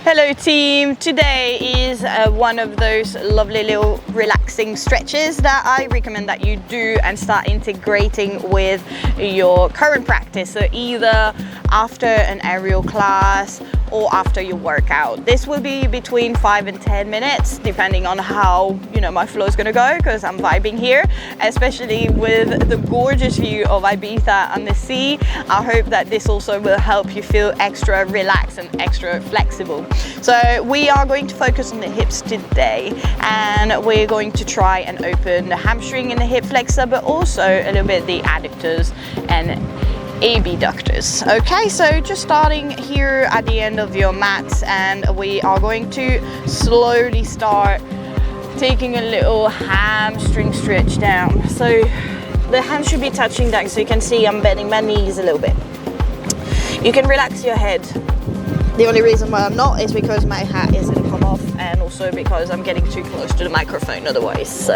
Hello team, today is one of those lovely little relaxing stretches that I recommend that you do and start integrating with your current practice. So either after an aerial class or after your workout. This will be between 5 and 10 minutes depending on how my flow is gonna go, because I'm vibing here, especially with the gorgeous view of Ibiza and the sea. I hope that this also will help you feel extra relaxed and extra flexible. So we are going to focus on the hips today, and we're going to try and open the hamstring and the hip flexor, but also a little bit the adductors and abductors. Okay, so just starting here at the end of your mat, and we are going to slowly start taking a little hamstring stretch down. So the hands should be touching down, so you can see I'm bending my knees a little bit. You can relax your head. The only reason why I'm not is because my hat is going to come off, and also because I'm getting too close to the microphone otherwise. So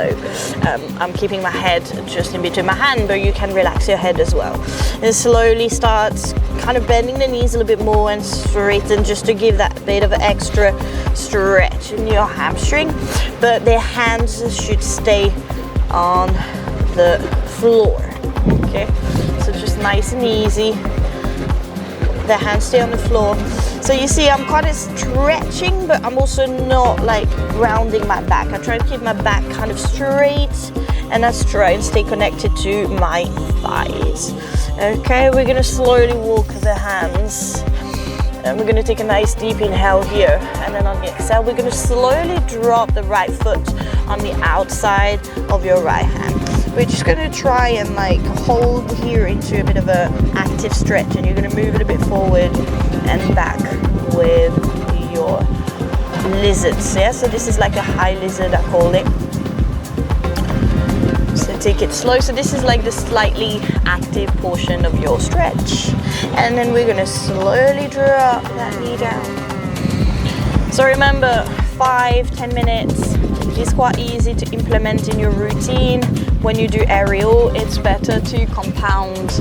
I'm keeping my head just in between my hand, but you can relax your head as well. And slowly start kind of bending the knees a little bit more and straighten, just to give that bit of extra stretch in your hamstring. But the hands should stay on the floor. Okay, so just nice and easy. The hands stay on the floor. So you see I'm kind of stretching, but I'm also not like rounding my back. I try to keep my back kind of straight, and I try and stay connected to my thighs. Okay, we're gonna slowly walk the hands, and we're gonna take a nice deep inhale here, and then on the exhale we're gonna slowly drop the right foot on the outside of your right hand. We're just going to try and like hold here into a bit of a active stretch, and you're going to move it a bit forward and back with your lizards. Yeah, so this is like a high lizard, I call it. So take it slow. So this is like the slightly active portion of your stretch, and then we're going to slowly drop that knee down. So remember, 5-10 minutes is quite easy to implement in your routine. When you do aerial, it's better to compound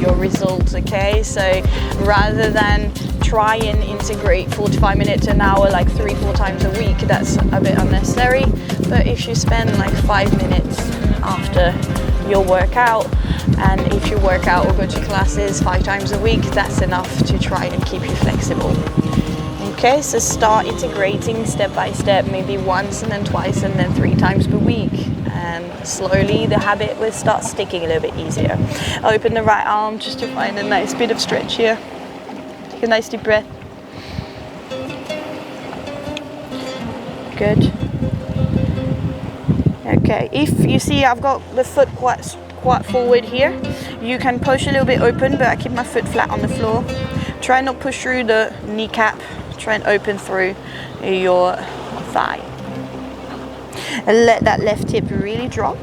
your results, okay? So rather than try and integrate 45 minutes to an hour like 3-4 times a week, that's a bit unnecessary. But if you spend like 5 minutes after your workout, and if you work out or go to classes 5 times a week, that's enough to try and keep you flexible. Okay, so start integrating step by step, maybe once and then twice and then 3 times per week. And slowly the habit will start sticking a little bit easier. Open the right arm just to find a nice bit of stretch here. Take a nice deep breath. Good. Okay, if you see I've got the foot quite forward here, you can push a little bit open, but I keep my foot flat on the floor. Try not push through the kneecap. Try and open through your thigh. And let that left hip really drop.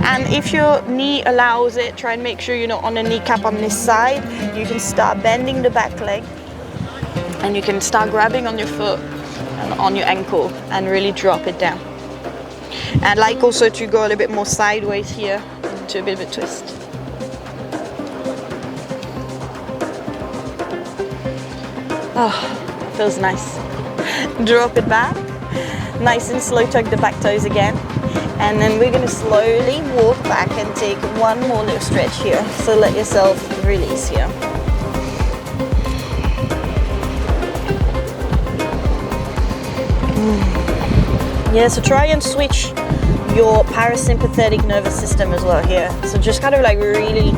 And if your knee allows it, try and make sure you're not on a kneecap on this side. You can start bending the back leg, and you can start grabbing on your foot and on your ankle and really drop it down. And I'd like also to go a little bit more sideways here into a bit of a twist. Oh. Feels nice. Drop it back, nice and slow, tug the back toes again, and then we're going to slowly walk back and take one more little stretch here. So let yourself release here. Yeah, so try and switch your parasympathetic nervous system as well here. So just kind of like really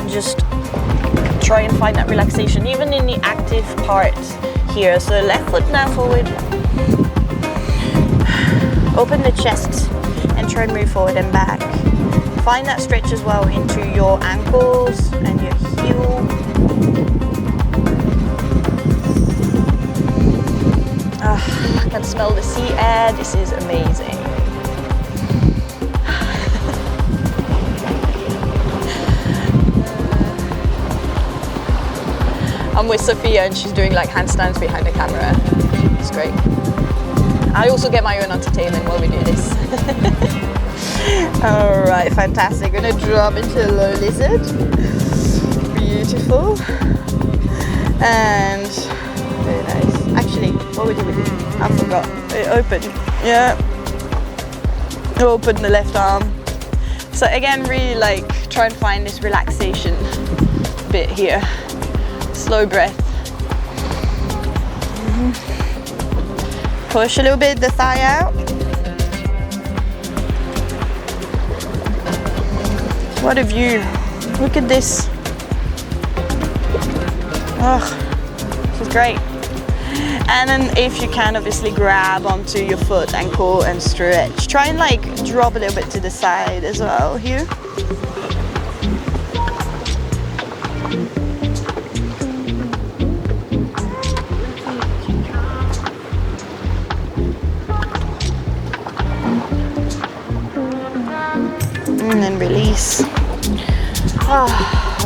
just try and find that relaxation even in the active part here. So left foot now forward, open the chest and try and move forward and back. Find that stretch as well into your ankles and your heel. I can smell the sea air. This is amazing. I'm with Sophia, and she's doing like handstands behind the camera. It's great. I also get my own entertainment while we do this. All right, fantastic. We're gonna drop into a low lizard. Beautiful. And very nice. Actually, what we do? I forgot. Open. Yeah. Open the left arm. So again, really like try and find this relaxation bit here. Slow breath. Push a little bit the thigh out. What a view. Look at this. Oh, this is great. And then if you can, obviously grab onto your foot, ankle and stretch. Try and like drop a little bit to the side as well here. And then release. Oh,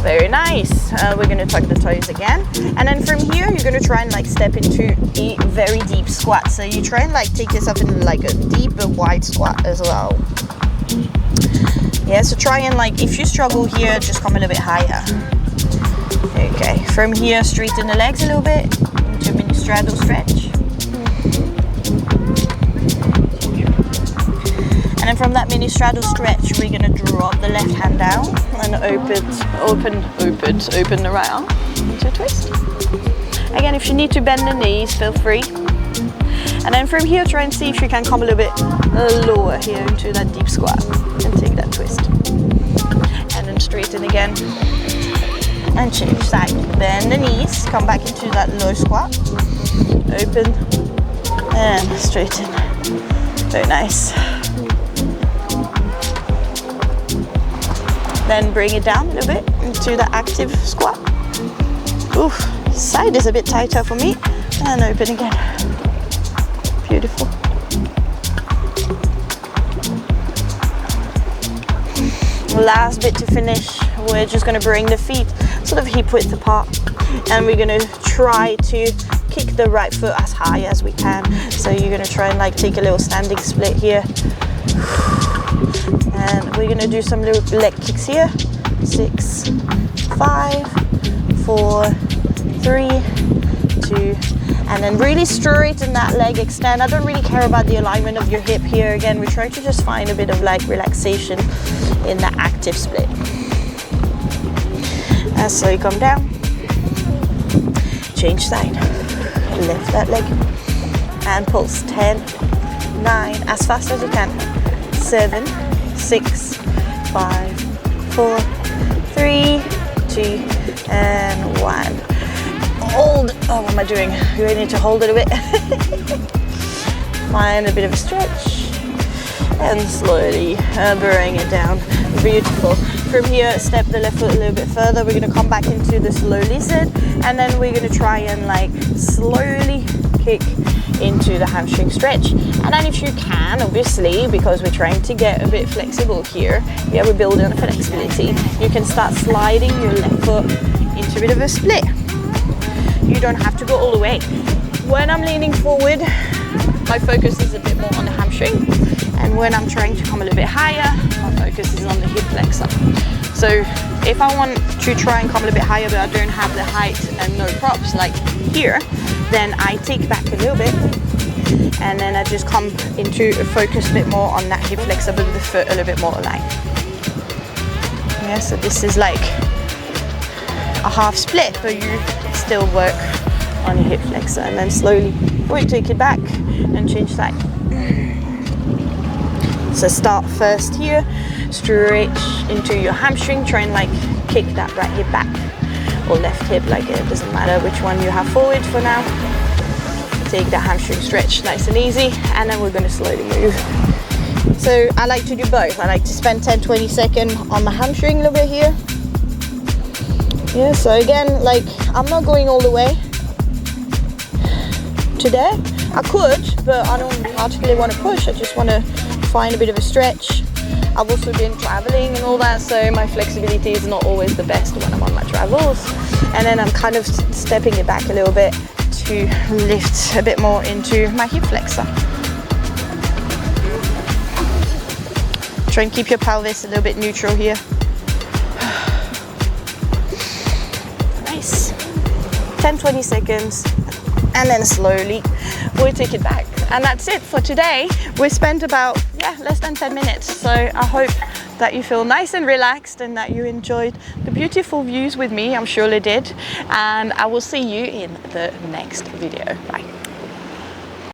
very nice. We're gonna tuck the toes again. And then from here, you're gonna try and like step into a very deep squat. So you try and like take yourself in like a deep but wide squat as well. Yeah, so try and like, if you struggle here, just come a little bit higher. Okay, from here, straighten the legs a little bit into a mini straddle stretch. And then from that mini straddle stretch, we're gonna drop the left hand down and open the right arm into a twist. Again, if you need to bend the knees, feel free. And then from here, try and see if you can come a little bit lower here into that deep squat and take that twist. And then straighten again and change side. Bend the knees, come back into that low squat. Open and straighten. Very nice. Then bring it down a little bit into the active squat. Oof, side is a bit tighter for me. And open again. Beautiful. Last bit to finish, we're just gonna bring the feet sort of hip width apart. And we're gonna try to kick the right foot as high as we can. So you're gonna try and like take a little standing split here. And we're gonna do some little leg kicks here. 6, 5, 4, 3, 2, and then really straighten that leg, extend. I don't really care about the alignment of your hip here. Again, we're trying to just find a bit of like relaxation in that active split. And so you come down, change side, lift that leg, and pulse. 10, 9, as fast as you can. 7, 6, 5, 4, 3, 2, and 1. Hold. Oh, what am I doing? You really need to hold it a bit. Find a bit of a stretch and slowly bring it down. Beautiful. From here, step the left foot a little bit further. We're going to come back into the slow lizard, and then we're going to try and like slowly kick into the hamstring stretch. And then if you can, obviously, because we're trying to get a bit flexible here, yeah, we're building on flexibility, you can start sliding your left foot into a bit of a split. You don't have to go all the way. When I'm leaning forward, my focus is a bit more on the hamstring, and when I'm trying to come a little bit higher, my focus is on the hip flexor. So if I want to try and come a little bit higher but I don't have the height and no props like here, then I take back a little bit and then I just come into a focus a bit more on that hip flexor but with the foot a little bit more aligned. Yeah, so this is like a half split, but you still work on your hip flexor, and then slowly we take it back and change side. So start first here, stretch into your hamstring, try and like kick that right hip back or left hip, like it doesn't matter which one you have forward for now. Take that hamstring stretch nice and easy, and then we're going to slowly move. So I like to do both. I like to spend 10-20 seconds on the hamstring a little bit here. Yeah, so again, like I'm not going all the way today. I could, but I don't particularly want to push. I just want to find a bit of a stretch. I've also been traveling and all that, so my flexibility is not always the best when I'm on my travels. And then I'm kind of stepping it back a little bit to lift a bit more into my hip flexor. Try and keep your pelvis a little bit neutral here. Nice. 10-20 seconds. and then slowly we take it back. And that's it for today. We spent about less than 10 minutes, so I hope that you feel nice and relaxed and that you enjoyed the beautiful views with me. I'm sure you did, and I will see you in the next video. Bye.